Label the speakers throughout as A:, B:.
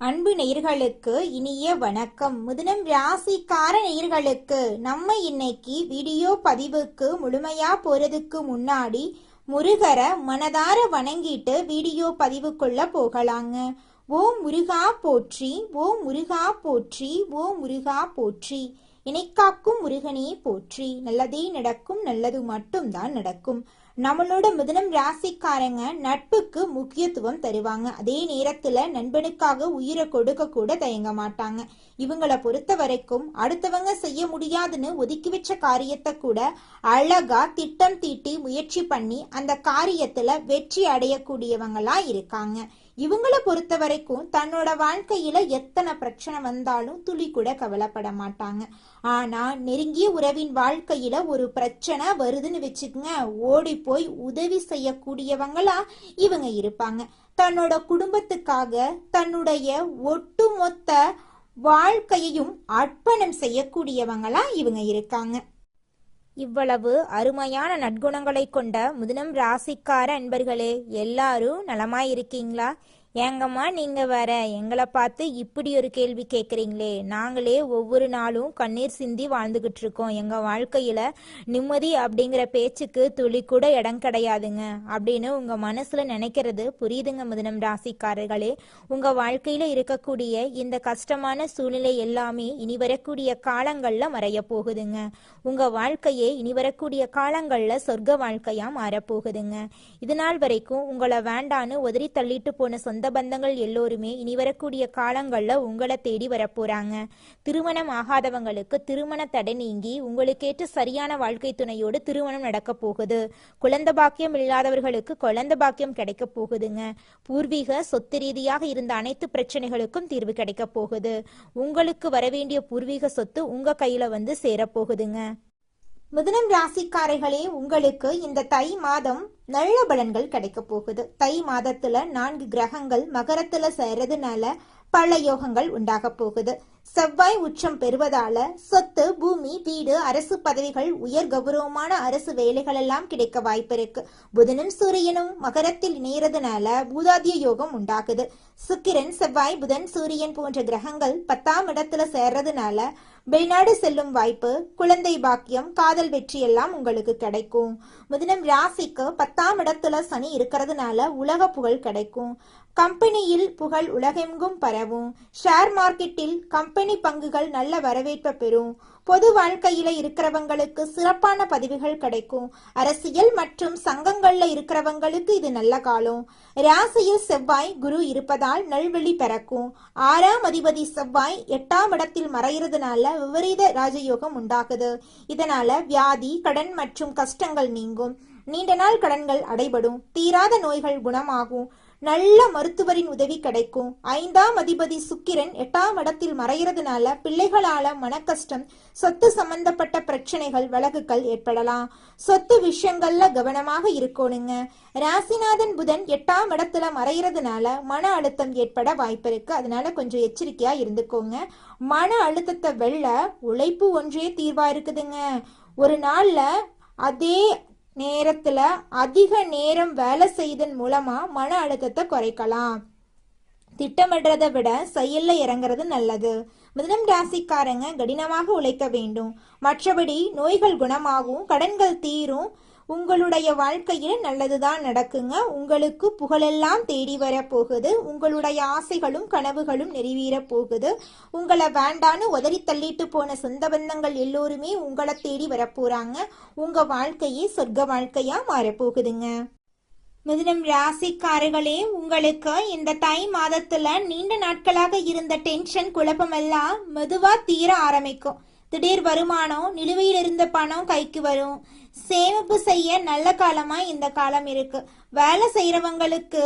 A: அன்பு நேயர்களுக்கு இனிய வணக்கம். மிதுனம் ராசிக்கார நேயர்களுக்கு நம்ம இன்னைக்கு வீடியோ பதிவுக்கு முழுமையா போறதுக்கு முன்னாடி முருகரை மனதார வணங்கிட்டு வீடியோ பதிவுக்குள்ள போகலாங்க. ஓம் முருகா போற்றி, ஓம் முருகா போற்றி, ஓம் முருகா போற்றி. இணைக்காக்கும் முருகனே போற்றி. நல்லதே நடக்கும், நல்லது மட்டும்தான் நடக்கும். நம்மளோட மிதுனம் ராசிக்காரங்க நட்புக்கு முக்கியத்துவம் தருவாங்க. அதே நேரத்துல நண்பனுக்காக உயிரை கொடுக்க கூட தயங்க மாட்டாங்க. இவங்களை பொறுத்த வரைக்கும் அடுத்தவங்க செய்ய முடியாதுன்னு ஒதுக்கி வச்ச காரியத்தை கூட அழகா திட்டம் தீட்டி முயற்சி பண்ணி அந்த காரியத்துல வெற்றி அடையக்கூடியவங்களா இருக்காங்க. இவங்களை பொறுத்த வரைக்கும் தன்னோட வாழ்க்கையில எத்தனை பிரச்சனை வந்தாலும் துளி கூட கவலைப்பட மாட்டாங்க. ஆனா நெருங்கிய உறவின் வாழ்க்கையில ஒரு பிரச்சனை வருதுன்னு வச்சுக்கங்க, ஓடி போய் உதவி செய்யக்கூடியவங்களா இவங்க இருப்பாங்க. தன்னோட குடும்பத்துக்காக தன்னுடைய ஒட்டுமொத்த வாழ்க்கையையும் அர்ப்பணம் செய்யக்கூடியவங்களா இவங்க இருக்காங்க. இவ்வளவு அருமையான நற்குணங்களை கொண்ட மிதுனம் ராசிக்கார அன்பர்களே, எல்லாரும் நலமாயிருக்கீங்களா? ஏங்கம்மா நீங்க வேற எங்களை பார்த்து இப்படி ஒரு கேள்வி கேட்குறீங்களே? நாங்களே ஒவ்வொரு நாளும் கண்ணீர் சிந்தி வாழ்ந்துகிட்டு இருக்கோம். எங்க வாழ்க்கையில நிம்மதி அப்படிங்கிற பேச்சுக்கு துளி கூட இடம் கிடையாதுங்க அப்படின்னு உங்க மனசுல நினைக்கிறது புரியுதுங்க மிதுனம் ராசிக்காரர்களே. உங்க வாழ்க்கையில இருக்கக்கூடிய இந்த கஷ்டமான சூழ்நிலை எல்லாமே இனி வரக்கூடிய காலங்கள்ல மறைய போகுதுங்க. உங்க வாழ்க்கையே இனி வரக்கூடிய காலங்கள்ல சொர்க்க வாழ்க்கையா மாறப்போகுதுங்க. இது நாள் வரைக்கும் உங்களை வேண்டான்னு உதறி தள்ளிட்டு போன சொந்த பந்தங்கள் எல்லோருமே இனி வரக்கூடிய காலங்கள்ல உங்களை தேடி வரப்போறாங்க. திருமணம் ஆகாதவங்களுக்கு திருமண தடை நீங்கி உங்களுக்கேற்ற சரியான வாழ்க்கை துணையோடு திருமணம் நடக்க போகுது. குழந்தை பாக்கியம் இல்லாதவர்களுக்கு குழந்தை பாக்கியம் கிடைக்க போகுதுங்க. பூர்வீக சொத்து ரீதியாக இருந்த அனைத்து பிரச்சனைகளுக்கும் தீர்வு கிடைக்க போகுது. உங்களுக்கு வரவேண்டிய பூர்வீக சொத்து உங்க கையில வந்து சேரப்போகுதுங்க. மிதுனம் ராசிக்காரைகளே, உங்களுக்கு இந்த தை மாதம் நல்ல பலன்கள் கிடைக்க போகுது. தை மாதத்துல 4 கிரகங்கள் மகரத்துல சேர்றதுனால பல யோகங்கள் உண்டாக போகுது. செவ்வாய் உச்சம் பெறுவதால சொத்து, பூமி, வீடு, அரசு பதவிகள், உயர் கௌரவமான அரசு வேலைகள் எல்லாம் கிடைக்க வாய்ப்பு இருக்கு. புதனும் சூரியனும் மகரத்தில் இணையறதுனால பூதாதிய யோகம் உண்டாகுது. சுக்கிரன், செவ்வாய், புதன், சூரியன் போன்ற கிரகங்கள் 10ஆம் இடத்துல சேர்றதுனால வெளிநாடு செல்லும் வாய்ப்பு, குழந்தை பாக்கியம், காதல் வெற்றி எல்லாம் உங்களுக்கு கிடைக்கும். மிதுனம் ராசிக்கு 10ஆம் இடத்துல சனி இருக்கிறதுனால உலக புகழ் கிடைக்கும். கம்பெனியில் புகழ் உலகெங்கும் பரவும். ஷேர் மார்க்கெட்டில் கம்பெனி பங்குகள் நல்ல வரவேற்பை பெறும். பொது வாழ்க்கையில இருக்கிறவங்களுக்கு சிறப்பான பதவிகள் கிடைக்கும். அரசியல் மற்றும் சங்கங்கள்ல இருக்கிறவங்களுக்கு இது நல்ல காலம். ராசியில் செவ்வாய், குரு இருப்பதால் நல்வழி பிறக்கும். 6ஆம் அதிபதி செவ்வாய் 8ஆம் இடத்தில் மறைகிறதுனால விபரீத ராஜயோகம் உண்டாகுது. இதனால வியாதி, கடன் மற்றும் கஷ்டங்கள் நீங்கும். நீண்ட நாள் கடன்கள் அடைபடும். தீராத நோய்கள் குணமாகும். நல்ல மருத்துவரின் உதவி கிடைக்கும். 5ஆம் அதிபதி சுக்கிரன் 8ஆம் இடத்தில் மறைகிறதுனால பிள்ளைகளால மனக்கஷ்டம், சொத்து சம்பந்தப்பட்ட பிரச்சனைகள், வழக்குகள் ஏற்படலாம். சொத்து விஷயங்கள்ல கவனமாக இருக்கணுங்க. ராசிநாதன் புதன் 8ஆம் இடத்துல மறைகிறதுனால மன அழுத்தம் ஏற்பட வாய்ப்பு இருக்கு. அதனால கொஞ்சம் எச்சரிக்கையா இருந்துக்கோங்க. மன அழுத்தத்தை வெல்ல உழைப்பு ஒன்றே தீர்வா இருக்குதுங்க. ஒரு நாள்ல அதே நேரத்துல அதிக நேரம் வேலை செய்தன் மூலமா மன அழுத்தத்தை குறைக்கலாம். திட்டமிடுறதை விட செயல்ல இறங்குறது நல்லது. மிதுனம் ராசிக்காரங்க கடினமாக உழைக்க வேண்டும். மற்றபடி நோய்கள் குணமாகும், கடன்கள் தீரும். உங்களுடைய வாழ்க்கையில் நல்லதுதான் நடக்குங்க. உங்களுக்கு புகழெல்லாம் தேடி வர போகுது. உங்களுடைய ஆசைகளும் கனவுகளும் நிறைவேற போகுது. உங்களை வேண்டான்னு உதறி தள்ளிட்டு போன சொந்த பந்தங்கள் எல்லோருமே உங்களை தேடி வரப்போறாங்க. உங்க வாழ்க்கையே சொர்க்க வாழ்க்கையா மாறப்போகுதுங்க. மிதுனம் ராசிக்காரர்களே, உங்களுக்கு இந்த தை மாதத்துல நீண்ட நாட்களாக இருந்த டென்ஷன், குழப்பமெல்லாம் மெதுவா தீர ஆரம்பிக்கும். திடீர் வருமானம், நிலுவையில் இருந்த பணம் கைக்கு வரும். சேமிப்பு செய்ய நல்ல காலமா இந்த காலம் இருக்கு. வேலை செய்யறவங்களுக்கு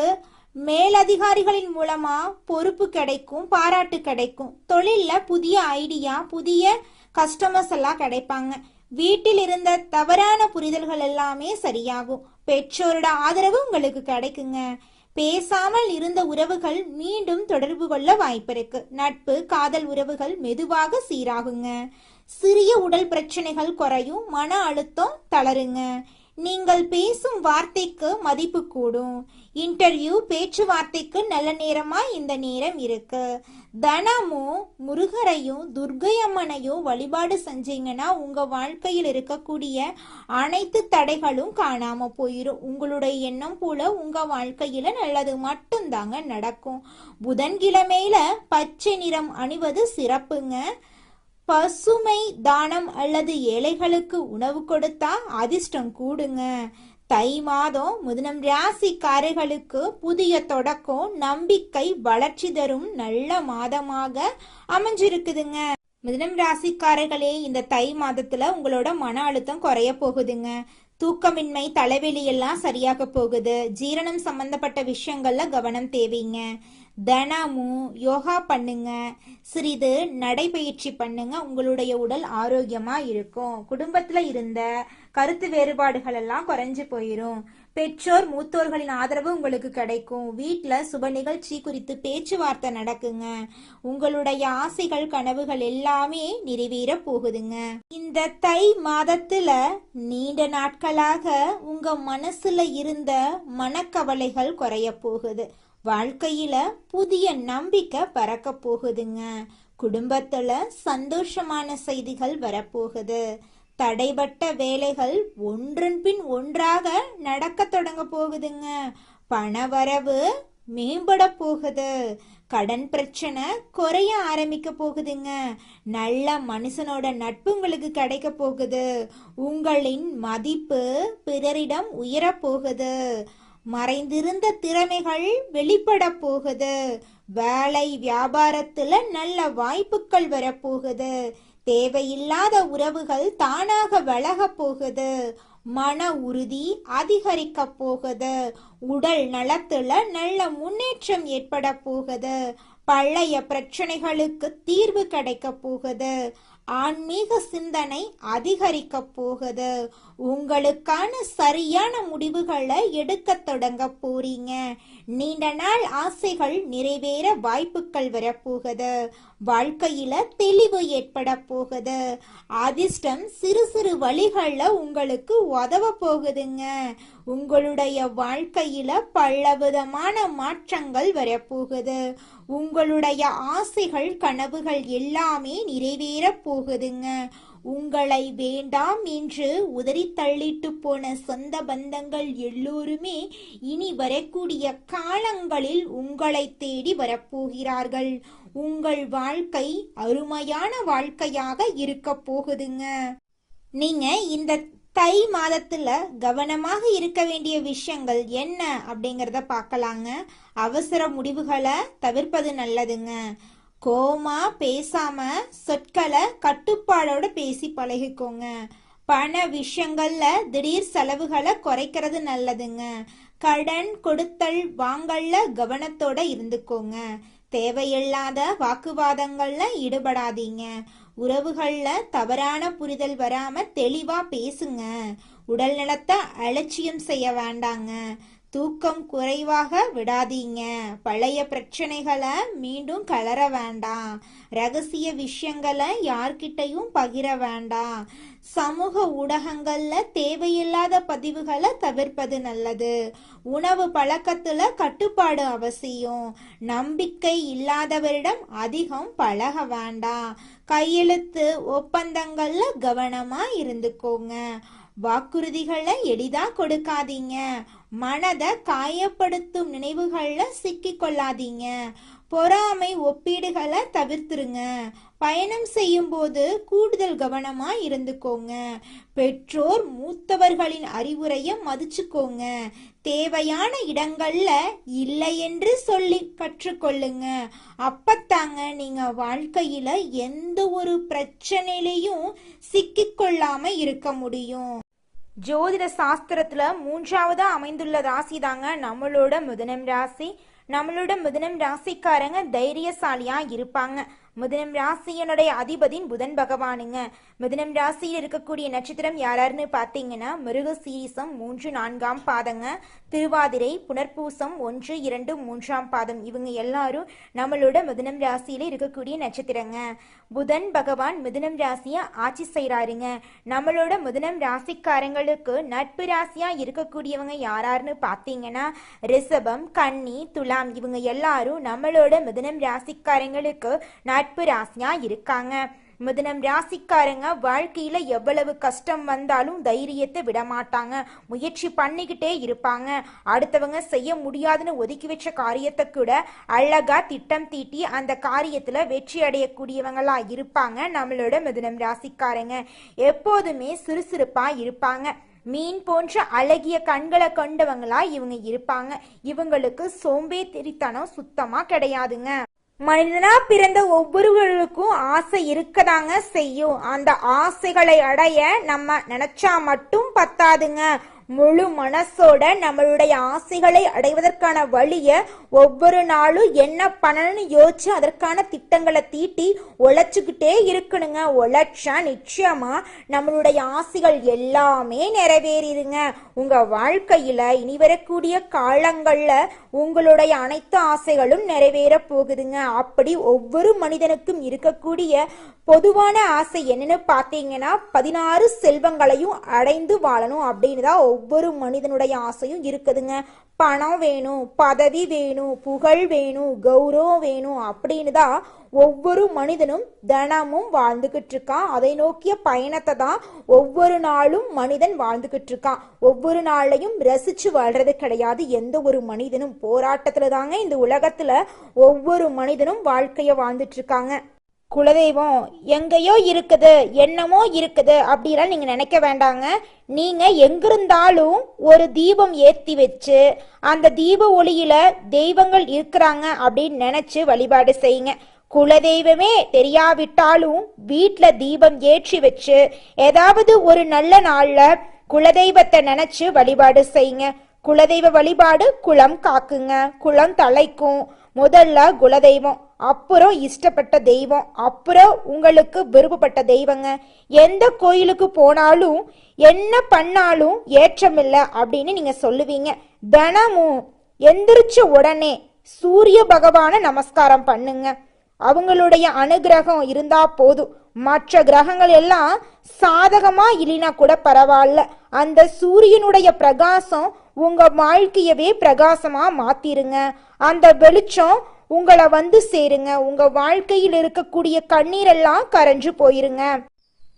A: மேலதிகாரிகளின் மூலமா பொறுப்பு கிடைக்கும், பாராட்டு கிடைக்கும். தொழில்ல புதிய ஐடியா, புதிய கஸ்டமர்ஸ் எல்லாம் கிடைப்பாங்க. வீட்டில் இருந்த தவறான புரிதல்கள் எல்லாமே சரியாகும். பெற்றோரோட ஆதரவு உங்களுக்கு கிடைக்குங்க. பேசாமல் இருந்த உறவுகள் மீண்டும் தொடர்பு கொள்ள வாய்ப்பிருக்கு. நட்பு, காதல் உறவுகள் மெதுவாக சீராகுங்க. சிறிய உடல் பிரச்சனைகள் குறையும். மன அழுத்தம் தளருங்க. நீங்கள் பேசும் வார்த்தைக்கு மதிப்பு கூடும். இன்டர்வியூ பேச்சுவார்த்தைக்கு நல்ல நேரமா இந்த நேரம் இருக்கு. தினமும் முருகரையும் துர்க்கை அம்மனையும் வழிபாடு செஞ்சீங்கன்னா உங்க வாழ்க்கையில் இருக்கக்கூடிய அனைத்து தடைகளும் காணாம போயிடும். உங்களுடைய எண்ணம் போல உங்க வாழ்க்கையில நல்லது மட்டும்தாங்க நடக்கும். புதன்கிழமையில பச்சை நிறம் அணிவது சிறப்புங்க. பசுமை தானம் அல்லது ஏழைகளுக்கு உணவு கொடுத்தா அதிர்ஷ்டம் கூடுங்க. தை மாதம் மிதுனம் ராசிக்காரர்களுக்கு புதிய தொடக்கம், நம்பிக்கை, வளர்ச்சி தரும் நல்ல மாதமாக அமைஞ்சிருக்குதுங்க. மிதுனம் ராசிக்காரர்களே, இந்த தை மாதத்துல உங்களோட மன அழுத்தம் குறைய போகுதுங்க. தூக்கமின்மை, தலைவலி எல்லாம் சரியாக போகுது. ஜீரணம் சம்பந்தப்பட்ட விஷயங்கள்ல கவனம் தேவைங்க. தினமும் யோகா பண்ணுங்க, சிறிது நடைபயிற்சி பண்ணுங்க. உங்களுடைய உடல் ஆரோக்கியமா இருக்கும். குடும்பத்துல இருந்த கருத்து வேறுபாடுகள் எல்லாம் குறைஞ்சு போயிரும். பெற்றோர் மூத்தோர்களின் ஆதரவு உங்களுக்கு கிடைக்கும். வீட்டுல சுப நிகழ்ச்சி குறித்து பேச்சுவார்த்தை நடக்குங்க. உங்களுடைய ஆசைகள், கனவுகள் எல்லாமே நிறைவேற போகுதுங்க. இந்த தை மாதத்துல நீண்ட நாட்களாக உங்க மனசுல இருந்த மனக்கவலைகள் குறைய போகுது. வாழ்க்கையில புதிய நம்பிக்கை பறக்க போகுதுங்க. குடும்பத்துல சந்தோஷமான செய்திகள் வரப்போகுது. தடைபட்ட வேலைகள் ஒன்றன் பின் ஒன்றாக நடக்க தொடங்க போகுதுங்க. பணவரவு மேம்பட போகுது. கடன் பிரச்சனை குறைய ஆரம்பிக்க போகுதுங்க. நல்ல மனுஷனோட நட்பு உங்களுக்கு கிடைக்க போகுது. உங்களின் மதிப்பு பிறரிடம் உயர போகுது. மறைந்திருந்த திறமைகள் வெளிப்பட போகுது. வேலை வியாபாரத்துல நல்ல வாய்ப்புகள் வரப்போகுது. தேவையில்லாத உறவுகள் தானாக விலக போகுது. மன உறுதி அதிகரிக்க போகுது. உடல் நலத்துல நல்ல முன்னேற்றம் ஏற்பட போகுது. பழைய பிரச்சனைகளுக்கு தீர்வு கிடைக்க போகுது. ஆன்மீக சிந்தனை அதிகரிக்க போகுது. உங்களுக்கான சரியான முடிவுகளை எடுக்க தொடங்க போறீங்க. நீண்ட நாள் ஆசைகள் நிறைவேற வாய்ப்புகள் வரப்போகுது. வாழ்க்கையில தெளிவு ஏற்பட போகுது. அதிர்ஷ்டம் சிறு சிறு வழிகள்ல உங்களுக்கு உதவ போகுதுங்க. உங்களுடைய வாழ்க்கையில பலவிதமான மாற்றங்கள் வரப்போகுது. உங்களுடைய ஆசைகள், கனவுகள் எல்லாமே நிறைவேற போகுதுங்க. உங்களை வேண்டாம் என்று உதறி தள்ளிட்டு போன சொந்த பந்தங்கள் எல்லோருமே இனி வரக்கூடிய காலங்களில் உங்களை தேடி வரப்போகிறார்கள். உங்கள் வாழ்க்கை அருமையான வாழ்க்கையாக இருக்க போகுதுங்க. நீங்க இந்த தை மாதத்துல கவனமாக இருக்க வேண்டிய விஷயங்கள் என்ன அப்படிங்கறத பார்க்கலாங்க. அவசர முடிவுகளை தவிர்ப்பது நல்லதுங்க. கோமா பேசாம சொற்களை கட்டுப்பாடோட பேசி பழகிக்கோங்க. பண விஷயங்கள்ல திடீர் செலவுகளை குறைக்கிறது நல்லதுங்க. கடன் கொடுத்தல் வாங்கல்ல கவனத்தோட இருந்துக்கோங்க. தேவையில்லாத வாக்குவாதங்கள்ல ஈடுபடாதீங்க. உறவுகள்ல தவறான புரிதல் வராம தெளிவா பேசுங்க. உடல் நலத்தை அலட்சியம் செய்ய வேண்டாங்க. தூக்கம் குறைவாக விடாதீங்க. பழைய பிரச்சனைகளை மீண்டும் கலர வேண்டாம். ரகசிய விஷயங்களை யார்கிட்டையும் பகிர வேண்டாம். சமூக ஊடகங்கள்ல தேவையில்லாத பதிவுகளை தவிர்ப்பது நல்லது. உணவு பழக்கத்துல கட்டுப்பாடு அவசியம். நம்பிக்கை இல்லாதவரிடம் அதிகம் பழக வேண்டாம். கையெழுத்து ஒப்பந்தங்கள்ல கவனமா இருந்துக்கோங்க. வாக்குறுதிகளை எளிதா கொடுக்காதீங்க. மனதை காயப்படுத்தும் நினைவுகள்ல சிக்கிக் கொள்ளாதீங்க. பொறாமை ஒப்பீடுகளை தவிர்த்துருங்க. பயணம் செய்யும் போது கூடுதல் கவனமா இருந்துக்கோங்க. பெற்றோர் மூத்தவர்களின் அறிவுரையை மதிச்சுக்கோங்க. தேவையான இடங்கள்ல இல்லை என்று சொல்லி கற்றுக்கொள்ளுங்க. அப்பத்தாங்க நீங்க வாழ்க்கையில எந்த ஒரு பிரச்சனையிலையும் சிக்கிக்கொள்ளாம இருக்க முடியும். ஜோதிட சாஸ்திரத்துல 3ஆவதா அமைந்துள்ள ராசி தாங்க நம்மளோட மிதுனம் ராசி. நம்மளோட மிதுனம் ராசிக்காரங்க தைரியசாலியா இருப்பாங்க. மிதுனம் ராசியினுடைய அதிபதி புதன் பகவானுங்க. மிதுனம் ராசியில் இருக்கக்கூடிய நட்சத்திரம் யாராருன்னு பார்த்தீங்கன்னா மிருகசீரிசம் 3, 4ஆம் பாதங்க, திருவாதிரை, புனர்பூசம் 1, 2, 3ஆம் பாதம். இவங்க எல்லாரும் நம்மளோட மிதுனம் ராசியில இருக்கக்கூடிய நட்சத்திரங்க. புதன் பகவான் மிதுனம் ராசியை ஆட்சி செய்கிறாருங்க. நம்மளோட மிதுனம் ராசிக்காரங்களுக்கு நட்பு ராசியா இருக்கக்கூடியவங்க யாராருன்னு பார்த்தீங்கன்னா ரிஷபம், கன்னி, துலாம். இவங்க எல்லாரும் நம்மளோட மிதுனம் ராசிக்காரங்களுக்கு நட்பு ராசியா இருக்காங்க. மிதுனம் ராசிக்காரங்க வாழ்க்கையில எவ்வளவு கஷ்டம் வந்தாலும் தைரியத்தை விட மாட்டாங்க, முயற்சி பண்ணிக்கிட்டே இருப்பாங்க. அடுத்தவங்க செய்ய முடியாதுன்னு ஒதுக்கி வச்ச காரியத்தை கூட அழகா திட்டம் தீட்டி அந்த காரியத்துல வெற்றி அடையக்கூடியவங்களா இருப்பாங்க. நம்மளோட மிதுனம் ராசிக்காரங்க எப்போதுமே சுறுசுறுப்பா இருப்பாங்க. மீன் போன்ற அழகிய கண்களை கொண்டவங்களா இவங்க இருப்பாங்க. இவங்களுக்கு சோம்பேறித்தனம் சுத்தமா கிடையாதுங்க. மனிதனா பிறந்த ஒவ்வொருவருக்கும் ஆசை இருக்கதாங்க செய்யும். அந்த ஆசைகளை அடைய நம்ம நினைச்சா மட்டும் பத்தாதுங்க. முழு மனசோட நம்மளுடைய ஆசைகளை அடைவதற்கான வழிய ஒவ்வொரு நாளும் என்ன பண்ணணும்னு யோசிச்சு அதற்கான திட்டங்களை தீட்டி உழைச்சுக்கிட்டே இருக்கணுங்க. உழைச்சா நிச்சயமா நம்மளுடைய ஆசைகள் எல்லாமே நிறைவேறிடுங்க. உங்க வாழ்க்கையில இனி வரக்கூடிய காலங்கள்ல உங்களுடைய அனைத்து ஆசைகளும் நிறைவேற போகுதுங்க. அப்படி ஒவ்வொரு மனிதனுக்கும் இருக்கக்கூடிய பொதுவான ஆசை என்னன்னு பார்த்தீங்கன்னா 16 செல்வங்களையும் அடைந்து வாழணும் அப்படின்னு தான் ஒவ்வொரு மனிதனுடைய ஆசையும் இருக்குதுங்க. பணம் வேணும், பதவி வேணும், புகழ் வேணும், கௌரவம் வேணும் அப்படின்னு தான் ஒவ்வொரு மனிதனும் தினமும் வாழ்ந்துகிட்டு இருக்கான். அதை நோக்கிய பயணத்தை தான் ஒவ்வொரு நாளும் மனிதன் வாழ்ந்துகிட்டு இருக்கான். ஒவ்வொரு நாளையும் ரசிச்சு வாழ்றது கிடையாது எந்த ஒரு மனிதனும். போராட்டத்துல தாங்க இந்த உலகத்துல ஒவ்வொரு மனிதனும் வாழ்க்கைய வாழ்ந்துட்டு இருக்காங்க. குலதெய்வம் எங்கேயோ இருக்குது, என்னமோ இருக்குது அப்படிலாம் நீங்க நினைக்க வேண்டாங்க. நீங்க எங்கிருந்தாலும் ஒரு தீபம் ஏத்தி வச்சு அந்த தீப ஒளியில தெய்வங்கள் இருக்கிறாங்க அப்படின்னு நினைச்சு வழிபாடு செய்யுங்க. குலதெய்வமே தெரியாவிட்டாலும் வீட்டுல தீபம் ஏற்றி வச்சு ஏதாவது ஒரு நல்ல நாள்ல குலதெய்வத்தை நினைச்சு வழிபாடு செய்யுங்க. குலதெய்வ வழிபாடு குலம் காக்குங்க, குலம் தலைக்கும். முதல்ல குலதெய்வம், அப்புறம் இஷ்டப்பட்ட தெய்வம், அப்புறம் உங்களுக்கு விருப்பப்பட்ட தெய்வங்க. எந்த கோயிலுக்கு போனாலும் என்ன பண்ணாலும் ஏற்றமில்லை அப்படின்னு நீங்க சொல்லுவீங்க. தினமும் எந்திரிச்ச உடனே சூரிய பகவான நமஸ்காரம் பண்ணுங்க. அவங்களுடைய அனுகிரகம் இருந்தா போதும். மற்ற கிரகங்கள் எல்லாம் சாதகமா இல்லைனா கூட பரவாயில்ல, அந்த சூரியனுடைய பிரகாசம் உங்க வாழ்க்கையவே பிரகாசமா மாத்திருங்க. அந்த வெளிச்சம் உங்களை வந்து சேருங்க. உங்க வாழ்க்கையில் இருக்கக்கூடிய கண்ணீரெல்லாம் கரைஞ்சு போயிருங்க.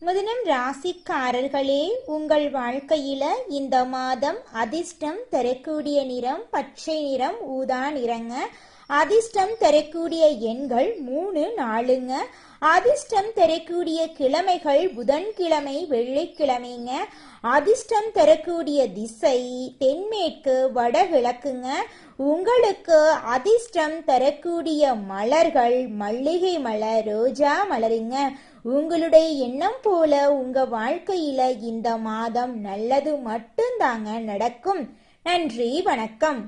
B: மிதுனம் ராசிக்காரர்களே, உங்கள் வாழ்க்கையில இந்த மாதம் அதிர்ஷ்டம் தரக்கூடிய நிறம் பச்சை நிறம், ஊதா நிறங்க. அதிர்ஷ்டம் தரக்கூடிய எண்கள் 3, 4ங்க. அதிர்ஷ்டம் தரக்கூடிய கிழமைகள் புதன்கிழமை, வெள்ளிக்கிழமைங்க. அதிர்ஷ்டம் தரக்கூடிய திசை தென்மேற்கு, வடகிழக்குங்க. உங்களுக்கு அதிர்ஷ்டம் தரக்கூடிய மலர்கள் மல்லிகை மலர், ரோஜா மலருங்க. உங்களுடைய எண்ணம் போல உங்க வாழ்க்கையில இந்த மாதம் நல்லது மட்டும்தாங்க நடக்கும். நன்றி, வணக்கம்.